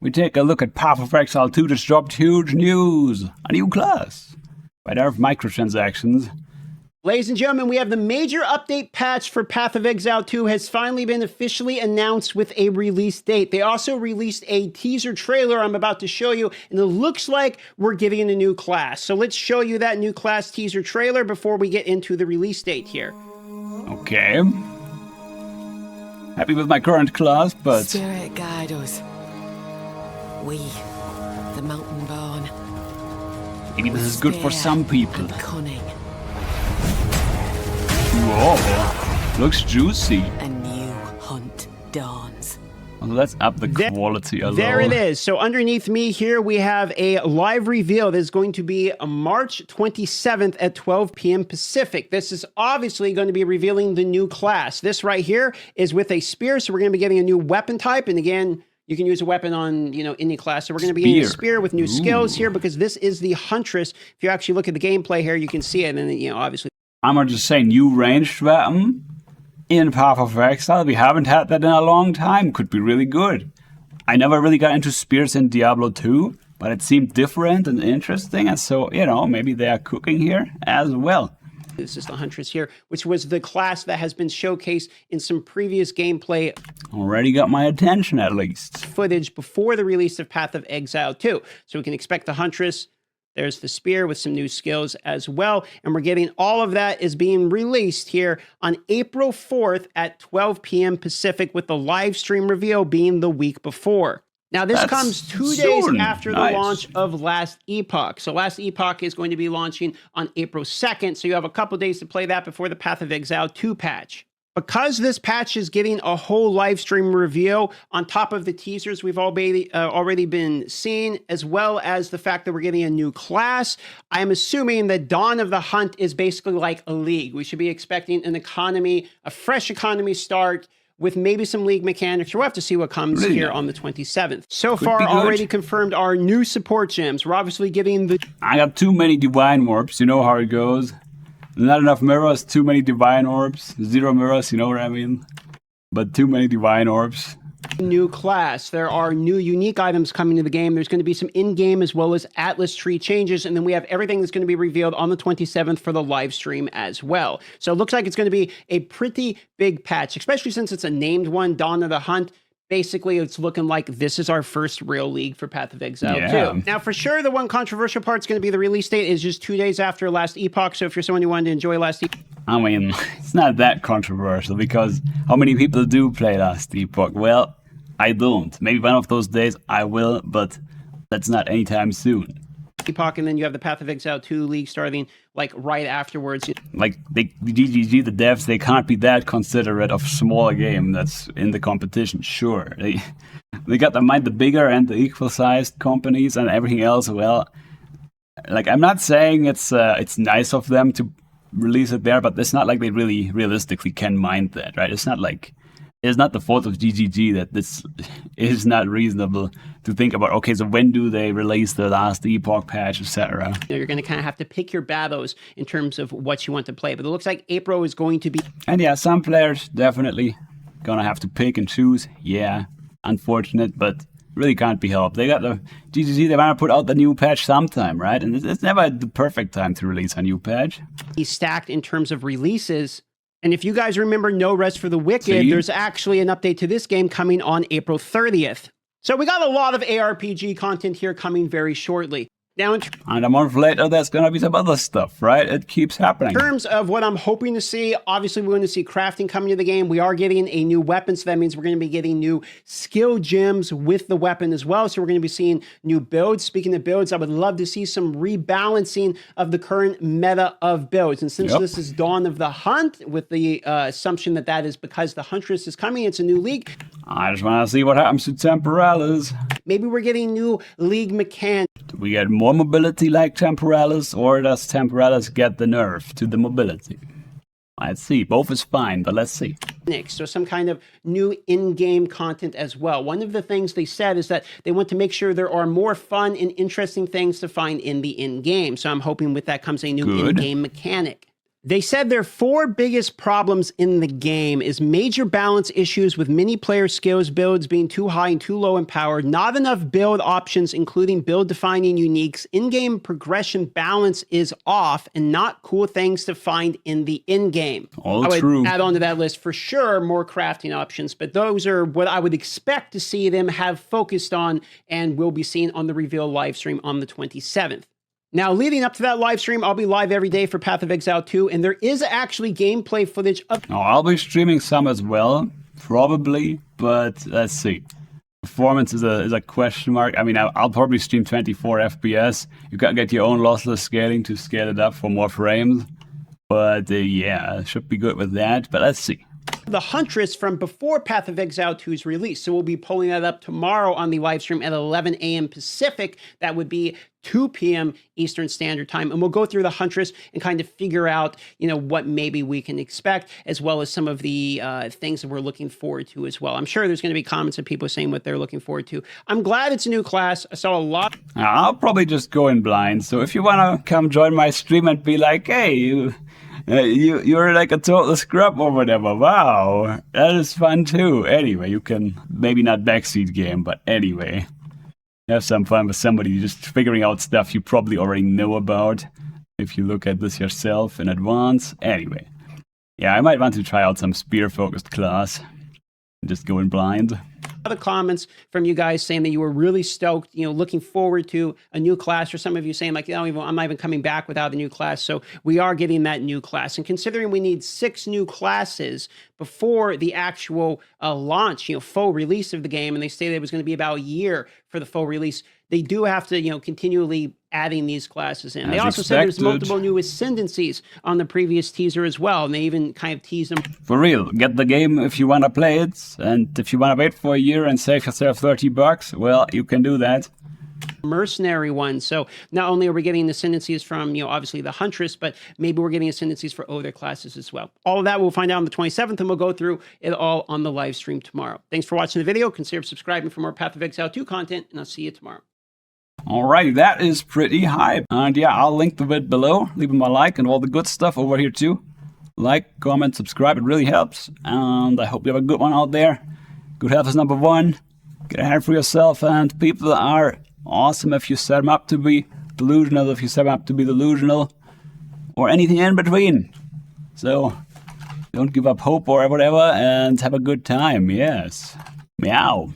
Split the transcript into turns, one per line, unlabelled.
we take a look at Path of Exile 2 just dropped huge news. A new class. Right out of microtransactions.
Ladies and gentlemen, we have the major update patch for Path of Exile 2 has finally been officially announced with a release date. They also released a teaser trailer I'm about to show you, and it looks like we're getting a new class. So let's show you that new class teaser trailer before we get into the release date here.
Okay. Happy with my current class, but...
Spirit guide us. We, the mountain born.
Maybe this is good for some people.
And cunning.
Whoa, looks juicy.
A new hunt dawns.
Well, let's up the quality a little.
There it is. So underneath me here, we have a live reveal that is going to be March 27th at 12 p.m. Pacific. This is obviously going to be revealing the new class. This right here is with a spear, so we're going to be getting a new weapon type. And again, you can use a weapon on, any class. So we're going to be getting a spear with new skills here because this is the Huntress. If you actually look at the gameplay here, you can see it. And, obviously.
I'm going to just say new ranged weapon in Path of Exile. We haven't had that in a long time. Could be really good. I never really got into spears in Diablo 2, but it seemed different and interesting. And so, maybe they are cooking here as well.
This is the Huntress here, which was the class that has been showcased in some previous gameplay.
Already got my attention, at least.
Footage before the release of Path of Exile 2. So we can expect the Huntress. There's the spear with some new skills as well. And we're getting all of that is being released here on April 4th at 12 p.m. Pacific, with the live stream reveal being the week before. Now, this comes 2 days after the launch of Last Epoch. So Last Epoch is going to be launching on April 2nd. So you have a couple days to play that before the Path of Exile 2 patch. Because this patch is getting a whole live stream reveal on top of the teasers we've already been seeing, as well as the fact that we're getting a new class, I'm assuming that Dawn of the Hunt is basically like a league. We should be expecting an economy, a fresh economy start, with maybe some league mechanics. We'll have to see what comes here on the 27th. So far, already confirmed our new support gems. We're obviously getting the...
I got too many divine orbs. You know how it goes. Not enough mirrors, too many divine orbs. 0 mirrors, you know what I mean? But too many divine orbs.
New class. There are new unique items coming to the game. There's going to be some in-game as well as Atlas tree changes. And then we have everything that's going to be revealed on the 27th for the live stream as well. So it looks like it's going to be a pretty big patch, especially since it's a named one, Dawn of the Hunt. Basically, it's looking like this is our first real league for Path of Exile 2. Now, for sure, the one controversial part is going to be the release date is just 2 days after Last Epoch. So if you're someone who wanted to enjoy Last Epoch...
I mean, it's not that controversial because how many people do play Last Epoch? Well, I don't. Maybe one of those days I will, but that's not anytime soon.
Epoch, and then you have the Path of Exile 2 league starting like right afterwards.
Like the GGG, the devs, they can't be that considerate of smaller game that's in the competition. Sure, they got to mind the bigger and the equal-sized companies and everything else. Well, like I'm not saying it's nice of them to release it there, but it's not like they really realistically can mind that, right? It's not the fault of GGG that this is not reasonable to think about, okay, so when do they release the Last Epoch patch, etc.
You're going to kind of have to pick your battles in terms of what you want to play. But it looks like April is going to be...
And yeah, some players definitely going to have to pick and choose. Yeah, unfortunate, but really can't be helped. They got the GGG, they want to put out the new patch sometime, right? And it's never the perfect time to release a new patch.
He's stacked in terms of releases. And if you guys remember No Rest for the Wicked, there's actually an update to this game coming on April 30th. So we got a lot of ARPG content here coming very shortly. Now,
and a month later, there's going to be some other stuff, right? It keeps happening.
In terms of what I'm hoping to see, obviously we're going to see crafting coming to the game. We are getting a new weapon, so that means we're going to be getting new skill gems with the weapon as well. So we're going to be seeing new builds. Speaking of builds, I would love to see some rebalancing of the current meta of builds. And since this is Dawn of the Hunt, with the assumption that that is because the Huntress is coming, it's a new league.
I just want to see what happens to Temporalis.
Maybe we're getting new league mechanics.
Do we get more mobility like Temporalis, or does Temporalis get the nerf to the mobility? Let's see. Both is fine, but let's see.
So some kind of new in-game content as well. One of the things they said is that they want to make sure there are more fun and interesting things to find in the in-game. So I'm hoping with that comes a new in-game mechanic. They said their 4 biggest problems in the game is major balance issues with many player skills builds being too high and too low in power, not enough build options including build defining uniques, in-game progression balance is off, and not cool things to find in the in-game.
All
I would
true.
add on to that list for sure more crafting options, but those are what I would expect to see them have focused on and will be seen on the reveal live stream on the 27th. Now, leading up to that live stream, I'll be live every day for Path of Exile 2, and there is actually gameplay footage of...
Oh, I'll be streaming some as well, probably, but let's see. Performance is a question mark. I mean, I'll probably stream 24 FPS. You can get your own lossless scaling to scale it up for more frames. But yeah, should be good with that, but let's see.
The Huntress from before Path of Exile 2's release. So we'll be pulling that up tomorrow on the live stream at 11 a.m. Pacific. That would be 2 p.m. Eastern Standard Time. And we'll go through the Huntress and kind of figure out, what maybe we can expect, as well as some of the things that we're looking forward to as well. I'm sure there's going to be comments of people saying what they're looking forward to. I'm glad it's a new class. I saw a lot.
I'll probably just go in blind. So if you want to come join my stream and be like, hey, you're like a total scrub or whatever. Wow, that is fun too. Anyway, you can maybe not backseat game, but anyway, have some fun with somebody just figuring out stuff you probably already know about if you look at this yourself in advance. Anyway, yeah, I might want to try out some spear-focused class and just go in blind.
Other comments from you guys saying that you were really stoked, looking forward to a new class, or some of you saying like, I'm not even coming back without a new class. So we are getting that new class. And considering we need 6 new classes before the actual launch, full release of the game, and they say that it was going to be about a year for the full release, they do have to, continually adding these classes in. They also said there's multiple new ascendancies on the previous teaser as well, and they even kind of teased them.
For real, get the game if you want to play it, and if you want to wait for a year and save yourself $30, well, you can do that.
Mercenary one. So not only are we getting ascendancies from, obviously the Huntress, but maybe we're getting ascendancies for other classes as well. All of that we'll find out on the 27th, and we'll go through it all on the live stream tomorrow. Thanks for watching the video. Consider subscribing for more Path of Exile 2 content, and I'll see you tomorrow.
Alrighty, that is pretty hype. And yeah, I'll link the vid below. Leave them a like and all the good stuff over here too. Like, comment, subscribe, it really helps. And I hope you have a good one out there. Good health is number 1. Get ahead for yourself, and people are awesome if you set them up to be delusional, if you set them up to be delusional, or anything in between. So, don't give up hope or whatever, and have a good time, yes. Meow.